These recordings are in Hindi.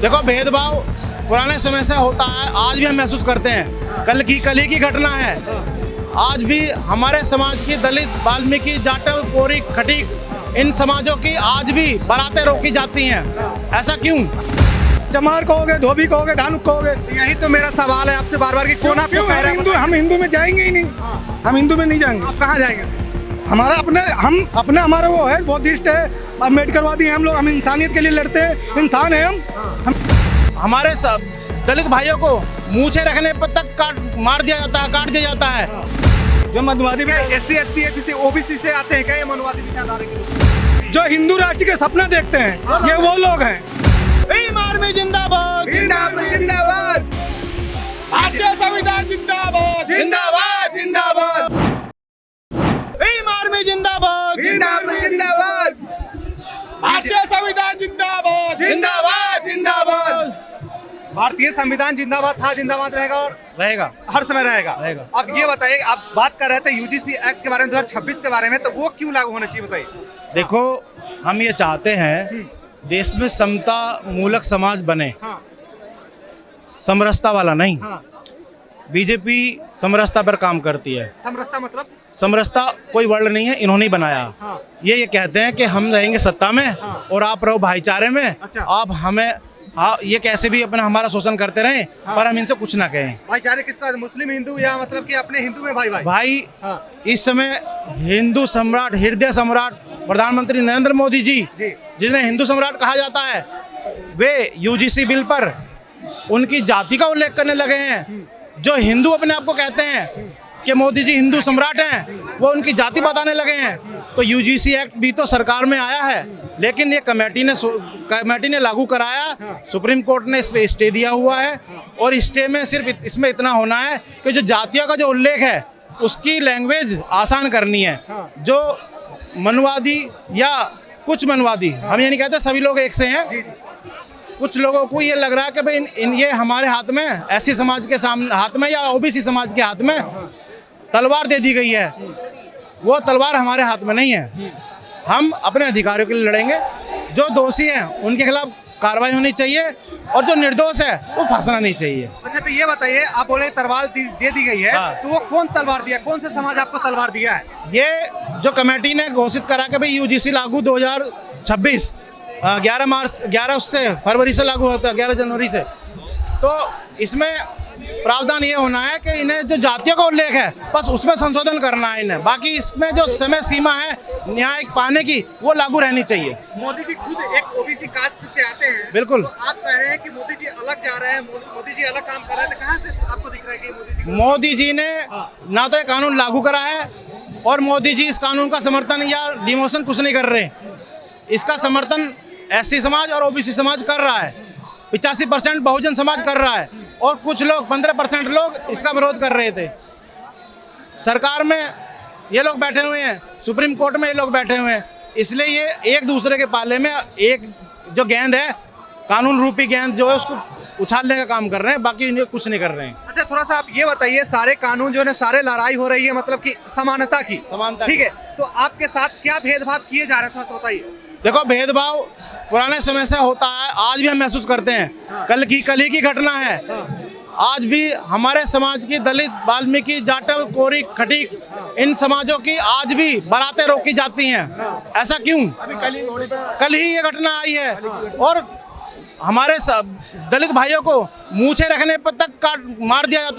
देखो, भेदभाव पुराने समय से होता है, आज भी हम महसूस करते हैं। कल ही की घटना है। आज भी हमारे समाज की दलित, वाल्मीकि, जाटव, कोरी, खटीक, इन समाजों की आज भी बारातें रोकी जाती हैं। ऐसा क्यों? चमार कहोगे, धोबी कहोगे, धानुक कहोगे। यही तो मेरा सवाल है आपसे बार बार कि कौन आपको कह रहा है? हम हिंदू में जाएंगे ही नहीं। हम हिंदू में नहीं जाएंगे। आप कहाँ जाएंगे? हमारा वो है, बौद्धिस्ट है, अम्बेडकरवादी हैं हम लोग। हम इंसानियत के लिए लड़ते हैं, इंसान है हम। हमारे सब दलित भाइयों को मूछे रखने पर तक काट दिया जाता है। जो मनवादी SC, ST, ABC, OBC से आते हैं क्या ये मनवादी विचारधारा के लोग? जो हिंदू राष्ट्र के सपना देखते हैं, ये वो लोग हैं। आर्मी जिंदाबाद, जिंदाबाद, भारतीय संविधान जिंदाबाद, जिंदाबाद, जिंदाबाद, आर्मी जिंदाबाद, जिंदाबाद, भारतीय संविधान जिंदाबाद, जिंदाबाद, जिंदाबाद। भारतीय संविधान जिंदाबाद था, जिंदाबाद रहेगा और रहेगा। हर समय रहेगा। रहेगा। अब ये बताइए, आप बात कर रहे थे UGC एक्ट के बारे में 2026 के बारे में, तो वो क्यों लागू होना चाहिए बताइए? देखो, हम ये चाहते हैं देश में समता मूलक समाज बने, हाँ। ये वाला नहीं। हाँ। बीजेपी समरसता पर काम करती है। समरसता मतलब? समरसता कोई वर्ड नहीं है, इन्होंने ही बनाया। हाँ। ये कहते हैं कि हम रहेंगे सत्ता में, हाँ। और आप रहो भाईचारे में। अच्छा। आप हमें ये कैसे भी अपना हमारा शोषण करते रहें, हाँ। पर हम इनसे कुछ ना कहें। भाईचारे किसका? मुस्लिम हिंदू, या मतलब कि अपने हिंदू में भाई भाई? भाई, हाँ। इस समय हिंदू सम्राट, हृदय सम्राट प्रधानमंत्री नरेंद्र मोदी जी, जिन्हें हिंदू सम्राट कहा जाता है, वे UGC बिल पर उनकी जाति का उल्लेख करने लगे हैं। जो हिंदू अपने आप को कहते हैं कि मोदी जी हिंदू सम्राट हैं, वो उनकी जाति बताने लगे हैं। तो UGC एक्ट भी तो सरकार में आया है, लेकिन ये कमेटी ने लागू कराया। सुप्रीम कोर्ट ने इस पे स्टे दिया हुआ है, और स्टे में सिर्फ इसमें इतना होना है कि जो जातियों का जो उल्लेख है उसकी लैंग्वेज आसान करनी है। जो मनवादी या कुछ मनवादी, हम ये नहीं कहते सभी लोग एक से हैं, कुछ लोगों को ये लग रहा है कि भाई ये हमारे हाथ में, SC समाज के हाथ में या OBC समाज के हाथ में तलवार दे दी गई है। वो तलवार हमारे हाथ में नहीं है। हम अपने अधिकारों के लिए लड़ेंगे। जो दोषी हैं उनके खिलाफ कार्रवाई होनी चाहिए, और जो निर्दोष है वो फंसना नहीं चाहिए। अच्छा, तो ये बताइए, आप बोले तलवार दे दी गई है। हाँ। तो वो कौन तलवार दिया? कौन से समाज आपको तलवार दिया है? ये जो कमेटी ने घोषित करा कि भाई UGC लागू 2026 11 उससे फरवरी से लागू होता है, 11 जनवरी से। तो इसमें प्रावधान ये होना है कि इन्हें जो जातियों का उल्लेख है बस उसमें संशोधन करना है इन्हें। बाकी इसमें जो समय सीमा है न्याय पाने की, वो लागू रहनी चाहिए। मोदी जी खुद एक OBC कास्ट से आते हैं। बिल्कुल। तो आप कह रहे हैं कि मोदी जी अलग जा रहे हैं, मोदी जी अलग काम कर रहे हैं, तो कहाँ से आपको दिख रहा है कि मोदी जी ने ना तो ये कानून लागू करा है, और मोदी जी इस कानून का समर्थन या डिमोशन कुछ नहीं कर रहे। इसका समर्थन SC समाज और OBC समाज कर रहा है। 85% बहुजन समाज कर रहा है, और कुछ लोग 15% लोग इसका विरोध कर रहे थे। सरकार में ये लोग बैठे हुए हैं, सुप्रीम कोर्ट में ये लोग बैठे हुए हैं, इसलिए ये एक दूसरे के पाले में एक जो गेंद है, कानून रूपी गेंद जो है, उसको उछालने का काम कर रहे हैं। बाकी इन्हें कुछ नहीं कर रहे हैं। अच्छा, थोड़ा सा आप ये बताइए, सारे कानून जो है सारे लड़ाई हो रही है मतलब कि समानता की। ठीक है, तो आपके साथ क्या भेदभाव किए जा रहे हैं, थोड़ा सा बताइए। देखो, भेदभाव पुराने समय से होता है, आज भी हम महसूस करते हैं। कल ही की घटना है। आज भी हमारे समाज की दलित, वाल्मीकि, जाटव, कोरी, खटीक, इन समाजों की आज भी बारातें रोकी जाती हैं। ऐसा क्यों? कल ही ये घटना आई है, और हमारे दलित भाइयों को मूछे रखने पर तक काट दिया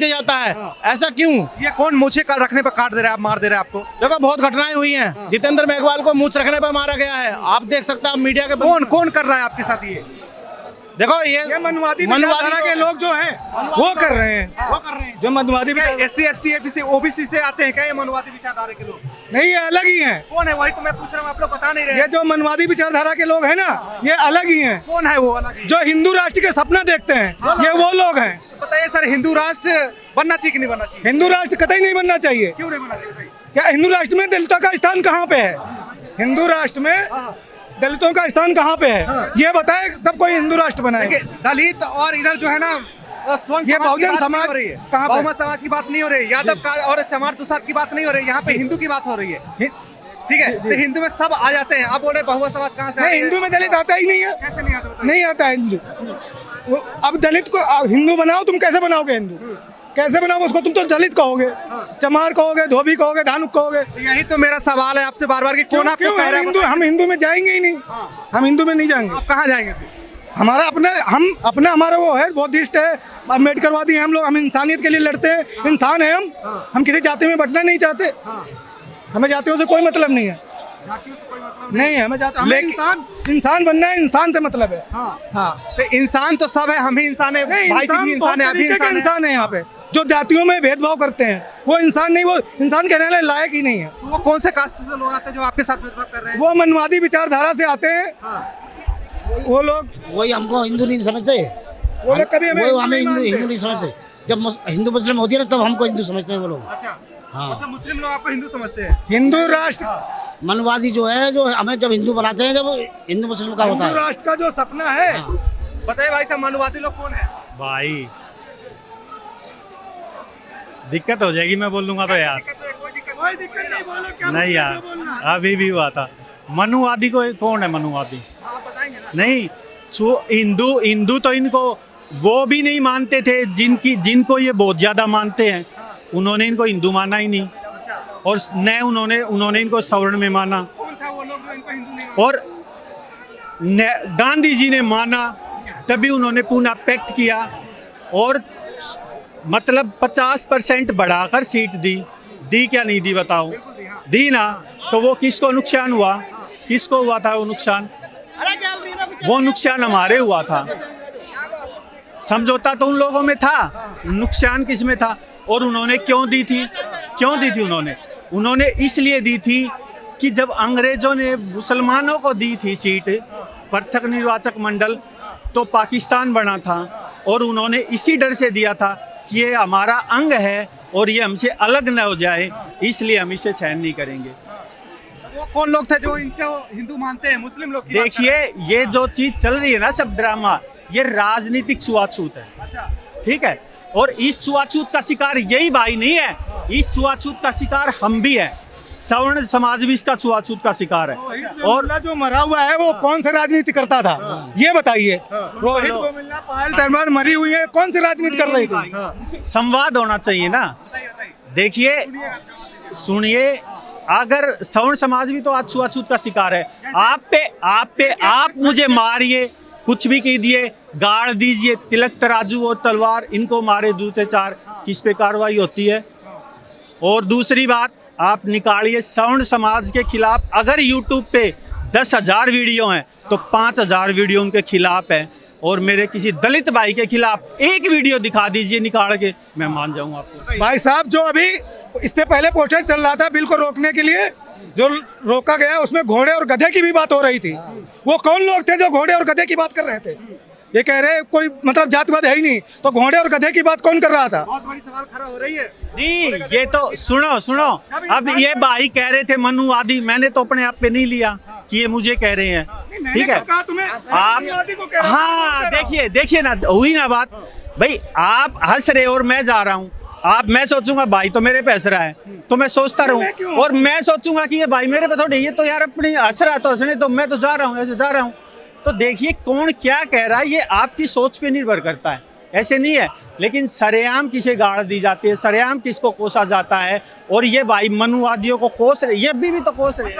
जाता है। ऐसा क्यों? ये कौन मूछे रखने पर काट दे रहा है, मार दे रहा है आपको? देखो, बहुत घटनाएं हुई हैं। जितेंद्र मेघवाल को मूछ रखने पर मारा गया है। आप देख सकते हैं, मीडिया के कौन कर रहा है आपके साथ ये? देखो, ये मनवादी विचारधारा के लोग जो हैं वो कर रहे हैं। जो मनवादी SC, ST, ABC, OBC से आते हैं क्या ये मनवादी विचारधारा के लोग? नहीं, ये अलग ही हैं। कौन है? वही तो मैं पूछ रहा हूँ, आप लोग बता नहीं रहे। ये जो मनवादी विचारधारा के लोग हैं ना, ये अलग ही हैं। कौन है वो अलग? जो हिंदू राष्ट्र के सपना देखते हैं, ये वो लोग हैं। बताइए सर, हिंदू राष्ट्र बनना चाहिए कि नहीं बनना चाहिए? हिंदू राष्ट्र कतई नहीं बनना चाहिए। क्यों नहीं बनना चाहिए? क्या हिंदू राष्ट्र में दलितों का स्थान कहाँ पे है? हिंदू राष्ट्र में दलितों का स्थान कहाँ पे है? ये बताए तब कोई हिंदू राष्ट्र बनाए। दलित और इधर जो है ना, ये बहुजन समाज हो रही है। कहाँ पे? बहुमत समाज की बात नहीं हो रही, यादव का और चमार तुषार की बात नहीं हो रही, यहाँ पे हिंदू की बात हो रही है। ठीक है, तो हिंदू में सब आ जाते हैं, आप बोल रहे बहुमत समाज कहाँ से आ नहीं, रही है? हिंदू में दलित आता ही नहीं है, कैसे नहीं आता बताइए? नहीं आता है हिंदू। अब दलित को हिंदू बनाओ, तुम कैसे बनाओगे हिंदू? कैसे बनाओगे उसको? तुम तो दलित कहोगे, चमार कहोगे, धोबी कहोगे, धानुक कहोगे। यही तो मेरा सवाल है आपसे बार बार कि कौन आपको क्यों कह रहा है? हम हिंदू में जाएंगे ही नहीं, हम हिंदू में नहीं जाएंगे। आप कहाँ जाएंगे फिर? हमारा अपना हमारा वो है, बुद्धिस्ट है, अम्बेडकरवादी हैं हम लोग, हम इंसानियत के लिए लड़ते हैं, इंसान है हम किसी जाति में बंटना नहीं चाहते, हमें जातियों से कोई मतलब नहीं है, जातियों से कोई मतलब नहीं है, हमें लेकिन- इंसान बनना है, इंसान से मतलब है। हाँ, तो इंसान तो सब है, हम ही इंसान है, नहीं, भाई जी भी इंसान है, आप भी इंसान है। इंसान है। यहाँ पे जो जातियों में भेदभाव करते हैं वो इंसान नहीं, वो इंसान कहने वाले लायक ही नहीं है। वो कौन से कास्ट से लोग आते हैं जो आपके साथ भेदभाव कर रहे हैं? वो मनवादी विचारधारा से आते हैं, वो लोग वही हमको हिंदू नहीं समझते, वो लोग कभी हमें वो हमें नहीं मानते। हिंदू नहीं समझते। जब हिंदू मुस्लिम होती है ना तब हमको हिंदू समझते हैं वो लोग। अच्छा, हाँ। मतलब मुस्लिम लोग आपको हिंदू समझते हैं? हिंदू राष्ट्र, मनवादी जो है, जो हमें जब हिंदू बनाते हैं, जब हिंदू मुस्लिम का होता हिंदू है। राष्ट्र का जो सपना है, बताइए भाई साहब, मनुवादी लोग कौन है? भाई दिक्कत हो जाएगी, मैं बोलूंगा तो यार कोई दिक्कत नहीं, बोलो क्या नहीं यार, अभी भी हुआ था। मनुवादी को कौन है मनुवादी? आप बताएंगे ना? नहीं, हिंदू तो इनको वो भी नहीं मानते थे जिनको ये बहुत ज्यादा मानते हैं, उन्होंने इनको हिंदू माना ही नहीं, अच्छा, और न उन्होंने इनको सवर्ण में माना, कौन था वो लोग जो इनको हिंदू नहीं मानते? और गांधी जी ने माना, तभी उन्होंने पूना पैक्ट किया और मतलब 50% बढ़ाकर सीट दी क्या नहीं दी बताओ? दी ना, तो वो किसको नुकसान हुआ? किसको हुआ था वो नुकसान? वो नुकसान हमारे हुआ था। समझौता तो उन लोगों में था, नुकसान किस में था? और उन्होंने क्यों दी थी? उन्होंने इसलिए दी थी कि जब अंग्रेजों ने मुसलमानों को दी थी सीट, पृथक निर्वाचक मंडल, तो पाकिस्तान बना था, और उन्होंने इसी डर से दिया था कि ये हमारा अंग है और ये हमसे अलग न हो जाए, इसलिए हम इसे सहन नहीं करेंगे। वो कौन लोग थे जो इनको हिंदू मानते हैं? मुस्लिम लोग की बात कर देखिए, रहे हैं। ये जो चीज चल रही है ना, सब ड्रामा, ये राजनीतिक छुआछूत है, अच्छा, ठीक है? और इस छुआछूत का शिकार यही भाई नहीं है, इस छुआछूत का शिकार हम भी है, सवर्ण समाज भी इसका छुआछूत का शिकार है। और जो मरा हुआ है वो कौन सा राजनीति करता था, ये बताइए। रोहित गोमिल्ला, पायल तलवार मरी हुई है, कौन सी राजनीति कर रही थी? संवाद होना चाहिए ना। देखिए, सुनिए, अगर सवर्ण समाज भी तो आज छुआछूत का शिकार है। आप मुझे मारिए, कुछ भी कीजिए, गाड़ दीजिए, तिलक तराजू और तलवार, इनको मारे जूते चार, किस पे कार्रवाई होती है? और दूसरी बात, आप निकालिए सवर्ण समाज के खिलाफ, अगर यूट्यूब पे 10,000 वीडियो हैं तो 5,000 वीडियो उनके खिलाफ है, और मेरे किसी दलित भाई के खिलाफ एक वीडियो दिखा दीजिए निकाल के, मैं मान जाऊंगा आपको। भाई साहब, जो अभी इससे पहले प्रोटेस्ट चल रहा था बिल को रोकने के लिए, जो रोका गया उसमें घोड़े और गधे की भी बात हो रही थी। वो कौन लोग थे जो घोड़े और गधे की बात कर रहे थे? ये कह रहे कोई मतलब जातिवाद है ही नहीं, तो घोड़े और गधे की बात कौन कर रहा था? बहुत बड़ी सवाल खड़ा हो रही है। जी, ये तो सुनो, अब ये भाई कह रहे थे मनुवादी, मैंने तो अपने आप पे नहीं लिया कि ये मुझे कह रहे हैं, ठीक है? आप हाँ, देखिए ना, हुई ना बात भाई। आप हंस रहे और मैं जा रहा हूँ, मैं सोचूंगा भाई तो मेरे पे हंस रहा है, तो मैं सोचता रहूं, और मैं सोचूंगा कि ये भाई मेरे पे थोड़ी, ये तो यार अपनी हंस रहा है तो हंसने, तो मैं तो जा रहा हूँ, ऐसे जा रहा हूँ। तो देखिए, कौन क्या कह रहा है, ये आपकी सोच पे निर्भर करता है, ऐसे नहीं है। लेकिन सरेआम किसे गाड़ दी जाती है, सरेआम किसको कोसा जाता है, और ये भाई मनुवादियों को कोस रहे, ये अभी भी तो कोस रहे हैं।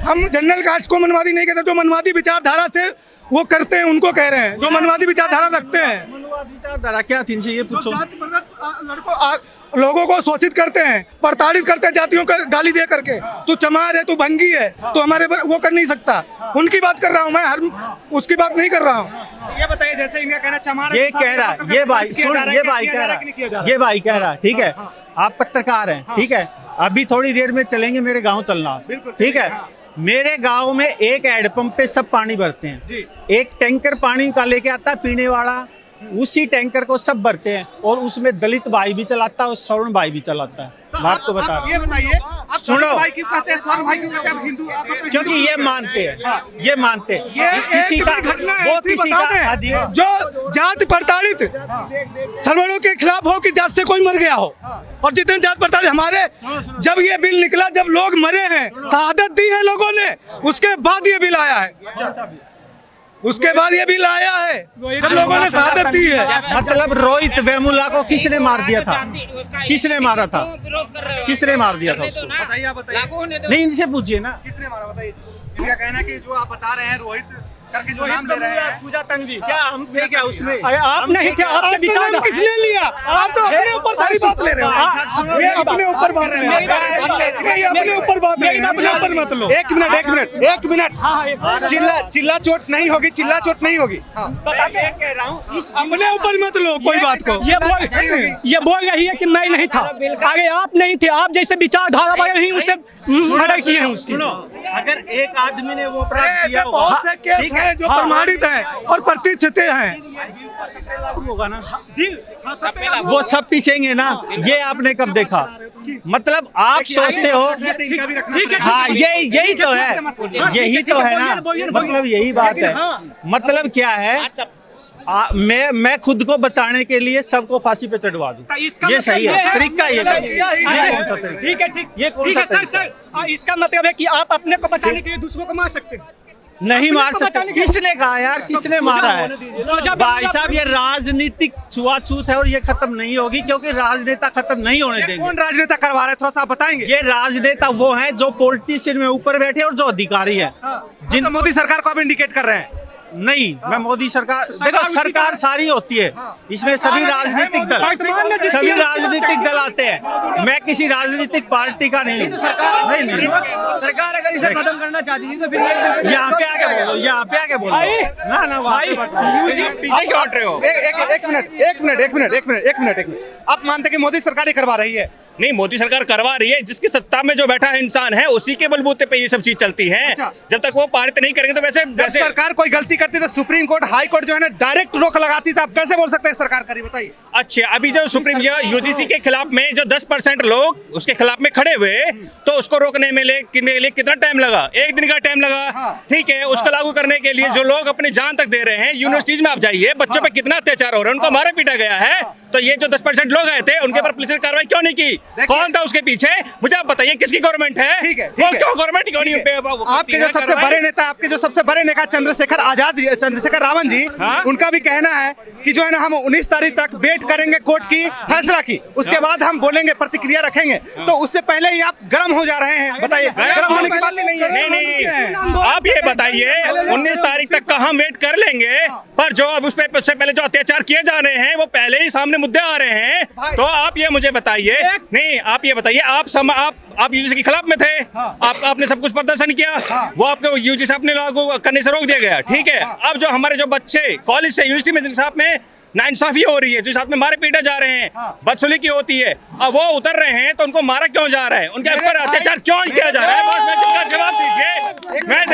हम जनरल कास्ट को मनवादी नहीं कहते, जो मनवादी विचारधारा से वो करते हैं उनको कह रहे हैं, जो मनवादी विचारधारा रखते हैं। मनुवादी विचारधारा क्या थी इनसे ये पूछो। लोगों को शोषित करते हैं, प्रताड़ित करते हैं, जातियों का गाली दे करके, तू चमार है, तू भंगी है, तो हमारे वो कर नहीं सकता। उनकी बात कर रहा हूँ मैं, हर उसकी बात नहीं कर रहा हूँ। ये बताइए, जैसे इनका कहना चमार ये कह रहा है, ये भाई सुन, ये भाई कह रहा है, ठीक है? आप पत्रकार हैं, ठीक है? अभी थोड़ी देर में चलेंगे, मेरे गांव चलना, ठीक है? मेरे गांव में एक हैंडपंप पे सब पानी भरते हैं, एक टैंकर पानी का लेके आता है पीने वाला, उसी टैंकर को सब भरते हैं, और उसमें दलित भाई भी चलाता है और सवर्ण भाई भी चलाता है। तो बात को बता आप रहा ये बताइए, आप सुनो। दलित भाई क्यों कहते हैं, स्वर्ण भाई क्यों कहते हैं, आप हिंदू आप हूँ। क्योंकि ये मानते हैं, ये मानते हैं किसी का वो ऐसी किसी बता का दें, आदि है। जो जात प्रताड़ित मुसलमानों के खिलाफ हो कि जात से कोई मर गया हो, और जितने जात प्रताड़ित हमारे, जब ये बिल निकला, जब लोग मरे हैं, शहादत दी है लोगों ने, उसके बाद ये बिल आया है, उसके बाद ये बिल आया है, जब लोगों ने शहादत दी है। मतलब रोहित वेमुला को किसने मार दिया था, किसने मारा था, किसने मार दिया था उसको? बताइए, आप बताइए नहीं, इनसे पूछिए ना। किसने मारा, बताइए। इनका कहना है कि जो आप बता रहे हैं रोहित करके जो नाम ले रहे हैं, पूजा तनवी, क्या हम थे क्या उसमें? अरे आप नहीं थे, आपके विचार नाम किसने लिया? आप तो अपने ऊपर सारी बात ले रहे हो, ये अपने ऊपर बात ले रहे हो, नहीं अपने ऊपर बात ले रहे हो, अपने ऊपर मत लो। एक मिनट चिल्ला चोट नहीं होगी, चिल्ला चोट नहीं होगी। कह रहा हूँ अपने ऊपर मत लो कोई बात को। ये बोल रही है कि मैं नहीं था, अरे आप नहीं थे, आप जैसे विचारधारा वाले ही उसे मर्डर किए हैं उसकी। सुनो, अगर एक आदमी ने वो अपराध किया होगा, बहुत से केस हैं जो प्रमाणित हैं और प्रतिष्ठित हैं, लागू होगा ना, वो सब पीछेंगे ना। ये आपने कब देखा? मतलब आप सोचते हो, हाँ यही तो है, यही तो है ना, मतलब यही बात है। मतलब क्या है, मैं खुद को बचाने के लिए सबको फांसी पे चढ़वा दूं, ये सही है तरीका? ये कौन सा तरीका? ठीक है, ठीक, ये कौन ठीक सा है सर, तरीका? सर इसका मतलब है कि आप अपने को बचाने के लिए दूसरों को मार सकते हैं। नहीं मार को सकते। बचाने के- किसने कहा यार, किसने मारा है? भाई साहब, ये राजनीतिक छुआछूत है और ये खत्म नहीं होगी, क्योंकि राजनेता खत्म नहीं होने देंगे। कौन राजनेता करवा रहे हैं, थोड़ा सा आप बताएंगे। ये राजनेता वो हैं जो पॉलिटिशियन में ऊपर बैठे और जो अधिकारी है। जिन मोदी सरकार को आप इंडिकेट कर रहे हैं। नहीं, मैं मोदी सरकार, देखो सरकार सारी होती है, इसमें सभी राजनीतिक दल आते हैं। मैं किसी राजनीतिक पार्टी का नहीं हूँ। नहीं, सरकार अगर इसे खत्म करना चाहती है तो फिर यहाँ पे आके बोलो, यहाँ पे आके बोलो ना, वहाँ पे मत बोलो। पीछे क्यों हट रहे हो? एक मिनट। आप मानते हैं कि मोदी सरकार ही करवा रही है? नहीं, मोदी सरकार करवा रही है, जिसकी सत्ता में जो बैठा है इंसान है उसी के बलबूते पे ये सब चीज चलती है। अच्छा। जब तक वो पारित नहीं करेंगे तो जब वैसे सरकार कोई गलती करती तो सुप्रीम कोर्ट, हाई कोर्ट जो है ना डायरेक्ट रोक लगाती, तो आप कैसे बोल सकते हैं सरकार करी? बताइए। अच्छे, अभी जो सुप्रीम यूजीसी के खिलाफ में जो 10% लोग उसके खिलाफ में खड़े हुए, तो उसको रोकने में लिए कितना टाइम लगा? एक दिन का टाइम लगा, ठीक है। उसको लागू करने के लिए जो लोग अपनी जान तक दे रहे हैं, यूनिवर्सिटीज में आप जाइए, बच्चों पे कितना अत्याचार हो रहा है, उनको मारा पीटा गया है। तो ये जो 10% लोग आए थे, उनके ऊपर पुलिस ने कार्रवाई क्यों नहीं की? कौन था उसके पीछे? मुझे आप बताइए, किसकी गवर्नमेंट है? ठीक है। वो क्यों गवर्नमेंट क्यों नहीं? आपके जो सबसे बड़े नेता, चंद्रशेखर रावण जी, उनका भी कहना है कि जो है ना, हम 19 तारीख तक वेट करेंगे कोर्ट की फैसला की, उसके बाद हम बोलेंगे, प्रतिक्रिया रखेंगे। तो उससे पहले ही आप गर्म हो जा रहे हैं। बताइए, गर्म होने की बात ही नहीं है। नहीं, आप ये बताइए, 19 तारीख तक का हम वेट कर लेंगे, पर जो अब उससे पहले जो अत्याचार किए जा रहे हैं वो पहले ही सामने मुद्दे आ रहे हैं। तो आप ये मुझे बताइए, नहीं आप ये बताइए, आप यूजीसी के खिलाफ में थे, आपने सब कुछ प्रदर्शन किया, वो आपको यूजीसी अपने लागू करने से रोक दिया गया, ठीक है। अब जो हमारे जो बच्चे कॉलेज से यूनिवर्सिटी में जिनके साथ में नाइंसाफी हो रही है, जो साथ में मारे पीटे जा रहे हैं, बदसलूकी होती है, अब वो उतर रहे हैं, तो उनको मारा क्यों जा रहा है? उनके ऊपर अत्याचार क्यों किया जा रहा है? बस जवाब दीजिए। मैं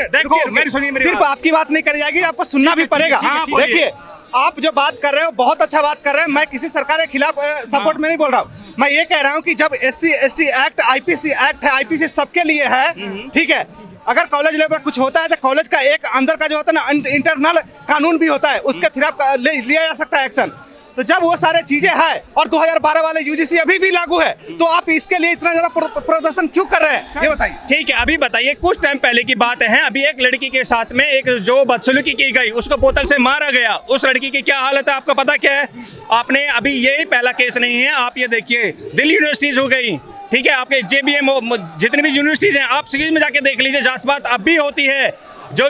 देखो, मेरी सुनिए, सिर्फ आपकी बात नहीं करी जाएगी, आपको सुनना भी पड़ेगा। देखिए, आप जो बात कर रहे हो बहुत अच्छा बात कर रहे हैं। मैं किसी सरकार के खिलाफ सपोर्ट में नहीं बोल रहा हूँ। मैं ये कह रहा हूँ कि जब SC ST act, IPC act है, IPC सबके लिए है, ठीक है। अगर कॉलेज लेवल पर कुछ होता है तो कॉलेज का एक अंदर का जो होता है ना, इंटरनल कानून भी होता है, उसके खिलाफ लिया जा सकता है एक्शन। तो जब वो सारे चीजें हैं और 2012 वाले यूजीसी अभी भी लागू है, तो आप इसके लिए इतना ज्यादा प्रदर्शन क्यों कर रहे हैं, ये बताइए। ठीक है, अभी बताइए, कुछ टाइम पहले की बात है, अभी एक लड़की के साथ में एक जो बदसलूकी की गई, उसको बोतल से मारा गया, उस लड़की की क्या हालत है आपको पता क्या है? आपने अभी यही पहला केस नहीं है, आप ये देखिए, दिल्ली यूनिवर्सिटीज हो गई, ठीक है, आपके JBM जितनी भी यूनिवर्सिटीज हैं, आप सीरीज में जाके देख लीजिए, जात पात अब भी होती है। जो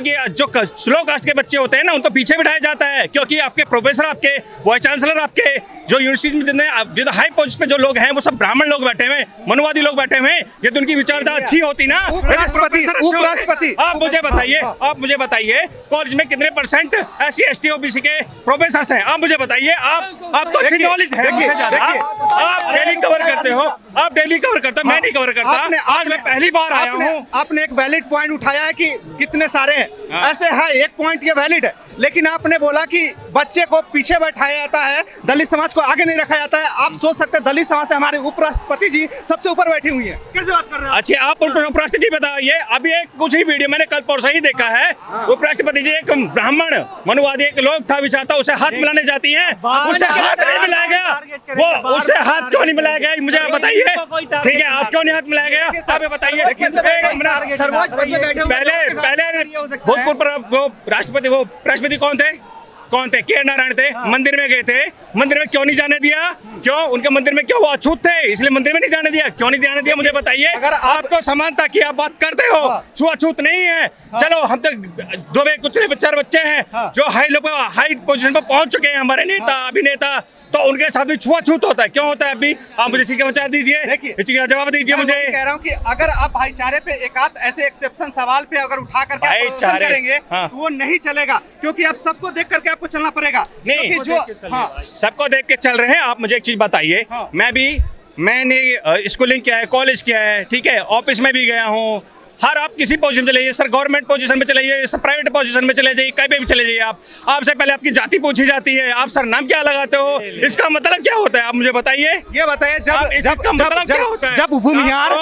स्लो कास्ट के बच्चे होते हैं ना, उनको पीछे बिठाया जाता है, क्योंकि आपके प्रोफेसर, आपके वाइस चांसलर, आपके जो यूनिवर्सिटी में जितने हाई पोस्ट पे जो लोग हैं, वो सब ब्राह्मण लोग बैठे हुए, मनुवादी लोग बैठे हुए हैं। यदि उनकी विचारधारा अच्छी होती ना, उपराष्ट्रपति, आप मुझे बताइए, कॉलेज में कितने % SC ST OBC के प्रोफेसर हैं? आप मुझे बताइए, आपको अच्छी नॉलेज है, आप डेली कवर करते हो, आप डेली कवर करते हो, मैं नहीं कवर करता। आज मैं पहली बार आया हूँ। आपने एक वैलिड पॉइंट उठाया है कि कितने सारे हैं, ऐसे है एक पॉइंट ये वैलिड है, लेकिन आपने बोला कि बच्चे को पीछे बैठाया जाता है, दलित समाज को आगे नहीं रखा जाता है। आप सोच सकते हैं दलित समाज से हमारे उपराष्ट्रपति जी सबसे ऊपर बैठी हुई है, कैसे बात कर रहे हैं? अच्छा, आप उपराष्ट्रपति जी बताइए, अभी एक कुछ ही वीडियो मैंने कल परसों ही देखा है, उपराष्ट्रपति जी एक ब्राह्मण मनुवादी एक लोग था विचारता, उसे हाथ मिलाने जाती हैं, उसे हाथ नहीं मिलाया गया, वो उससे हाथ क्यों नहीं मिलाया गया, मुझे आप बताइए। ठीक है, आप क्यों नहीं हाथ मिलाया गया, आप बताइए। पहले भूतपूर्व राष्ट्रपति कौन थे? के नारायण थे, मंदिर में गए थे, मंदिर में क्यों नहीं जाने दिया? क्यों उनके मंदिर में क्यों वो अछूत थे, इसलिए मंदिर में नहीं जाने दिया? क्यों नहीं जाने दिया मुझे बताइए। अगर आपको समानता की आप बात करते हो, छुआछूत नहीं है। चलो हम तो दो कुछ चार बच्चे हैं जो हाई पोजीशन पर पहुंच चुके हैं, हमारे नेता अभिनेता, तो उनके साथ भी छुआछूत होता है, क्यों होता है? अभी आप मुझे इसका बचा दीजिए, इसका जवाब दीजिए मुझे। कह रहा हूँ कि अगर आप भाईचारे पे एक आध ऐसे एक्सेप्शन सवाल पे अगर उठा करके आप प्रदर्शन करेंगे तो वो नहीं चलेगा, क्योंकि आप सबको देख करके आपको चलना पड़ेगा। नहीं, जो सबको देख के चल रहे हैं। आप मुझे एक चीज बताइए, मैंने स्कूलिंग किया है, कॉलेज किया है, ठीक है, ऑफिस में भी गया हूँ, हर आप किसी पोजीशन में चले जाइए, सर गवर्नमेंट पोजीशन में चले जाइए, सर प्राइवेट पोजीशन में चले जाइए, कहीं पे भी चले जाइए, आपसे पहले आपकी जाति पूछी जाती है, आप सर नाम क्या लगाते हो, इसका मतलब क्या होता है आप मुझे बताइए। ये बताइए, जब भूमिहार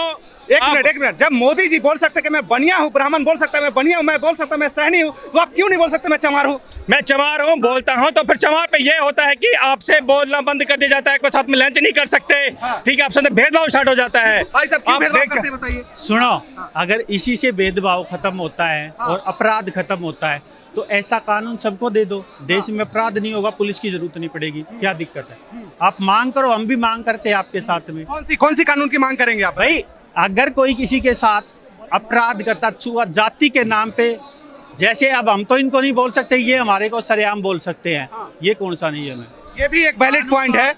एक मिनट, जब मोदी जी बोल सकते कि मैं बनिया हूँ, ब्राह्मण बोल सकता है मैं बनिया हूँ, मैं बोल सकता हूँ मैं सहनी हूँ, तो आप क्यों नहीं बोल सकते मैं चमार हूँ? मैं चमार हूँ बोलता हूँ, तो फिर चमार पे ये होता है कि आपसे बोलना बंद कर दिया जाता है, साथ में लंच नहीं कर सकते, ठीक है, आपसे भेदभाव स्टार्ट हो जाता है। भाई साहब क्यों भेदभाव करते हैं बताइए? सुनो, अगर इसी से भेदभाव खत्म होता है और अपराध खत्म होता है तो ऐसा कानून सबको दे दो, देश में अपराध नहीं होगा, पुलिस की जरूरत नहीं पड़ेगी, क्या दिक्कत है? आप मांग करो, हम भी मांग करते हैं आपके साथ में। कौन सी कानून की मांग करेंगे आप? भाई अगर कोई किसी के साथ अपराध करता, छुआ जाति के नाम पे, जैसे अब हम तो इनको नहीं बोल सकते, ये हमारे को सरेआम बोल सकते हैं, ये कौन सा नियम है? ये भी एक वैलिड पॉइंट है।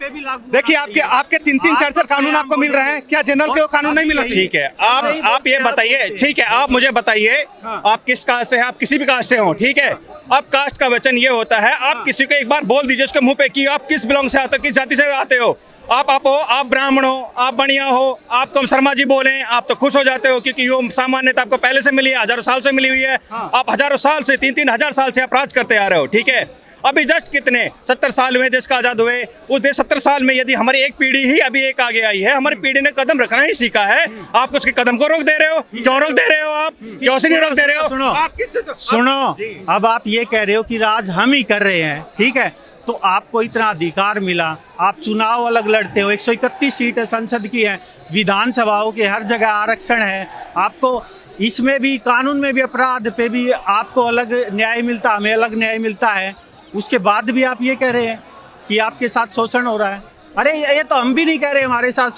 देखिए आपके तीन चार कानून आपको मिल रहे हैं, क्या जनरल के वो कानून नहीं मिला? ठीक है, आप ये बताइए, ठीक है, आप मुझे बताइए आप किस कास्ट से हैं, आप किसी भी कास्ट से हो, ठीक है। अब कास्ट का वचन ये होता है, आप किसी को एक बार बोल दीजिए उसके मुंह पे कि आप किस बिलोंग से आते हो, किस जाति से आते हो, आप ब्राह्मण हो, आप बढ़िया हो, आपको हम शर्मा जी बोलें, आप तो खुश हो जाते हो, क्योंकि वो सामान्यता आपको पहले से मिली है, हजारों साल से मिली हुई है। आप हजारों साल से 3,000 साल से आप राज करते आ रहे हो, ठीक है। अभी जस्ट कितने 70 साल हुए देश का आजाद हुए, उस देश 70 साल में यदि हमारी एक पीढ़ी ही अभी एक आगे आई है, हमारी पीढ़ी ने कदम रखना ही सीखा है, आप उसके कदम को रोक दे रहे हो, क्यों रोक दे रहे हो? आप क्यों से नहीं रोक दे रहे हो? सुनो, अब आप ये कह रहे हो कि राज हम ही कर रहे हैं, ठीक है, तो आपको इतना अधिकार मिला, आप चुनाव अलग लड़ते हो, 131 सीटें संसद की हैं, विधानसभाओं के हर जगह आरक्षण है, आपको इसमें भी कानून में भी अपराध पे भी आपको अलग न्याय मिलता, हमें अलग न्याय मिलता है, उसके बाद भी आप ये कह रहे हैं कि आपके साथ शोषण हो रहा है। अरे ये तो हम भी नहीं कह रहे हमारे साथ